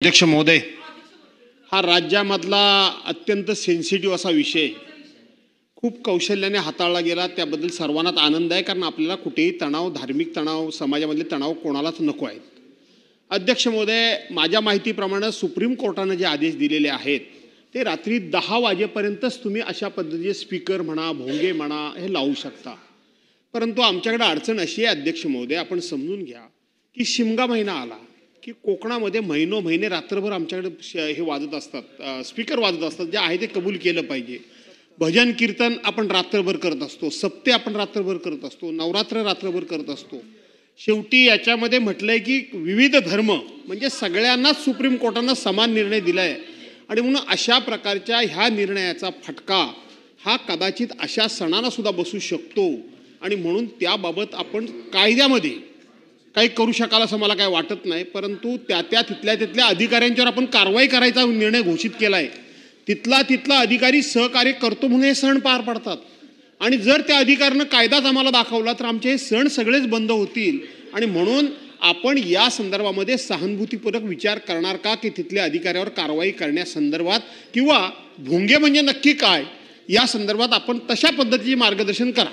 अध्यक्ष महोदय, हा राज्यामधला अत्यंत सेन्सिटिव्ह असा विषय खूप कौशल्याने हाताळला गेला, त्याबद्दल सर्वांनाच आनंद आहे. कारण आपल्याला कुठेही तणाव, धार्मिक तणाव, समाजामधले तणाव कोणालाच नको आहेत. अध्यक्ष महोदय, माझ्या माहितीप्रमाणे सुप्रीम कोर्टाने जे आदेश दिलेले आहेत ते रात्री 10 वाजेपर्यंतच तुम्ही अशा पद्धतीचे स्पीकर म्हणा, भोंगे म्हणा हे लावू शकता. परंतु आमच्याकडे अडचण अशी आहे अध्यक्ष महोदय, आपण समजून घ्या की शिमगा महिना आला की कोकणामध्ये महिने रात्रभर आमच्याकडे हे वाजत असतात, स्पीकर वाजत असतात. जे आहे ते कबूल केलं पाहिजे. भजन कीर्तन आपण रात्रभर करत असतो, सप्ते आपण रात्रभर करत असतो, नवरात्र रात्रभर करत असतो. शेवटी याच्यामध्ये म्हटलंय की विविध धर्म म्हणजे सगळ्यांनाच सुप्रीम कोर्टानं समान निर्णय दिलाय आणि म्हणून अशा प्रकारच्या ह्या निर्णयाचा फटका हा कदाचित अशा सणांना सुद्धा बसू शकतो आणि म्हणून त्याबाबत आपण कायद्यामध्ये काही करू शकाल असं मला काही वाटत नाही. परंतु तिथल्या अधिकाऱ्यांच्यावर आपण कारवाई करायचा निर्णय घोषित केलाय. तिथला अधिकारी सहकार्य करतो म्हणून हे सण पार पडतात आणि जर त्या अधिकाऱ्यानं कायदाच आम्हाला दाखवला तर आमचे हे सण सगळेच बंद होतील. आणि म्हणून आपण या संदर्भामध्ये सहानुभूतीपूर्वक विचार करणार का की तिथल्या अधिकाऱ्यावर कारवाई करण्यासंदर्भात किंवा भोंगे म्हणजे नक्की काय या संदर्भात आपण तशा पद्धतीचे मार्गदर्शन करा.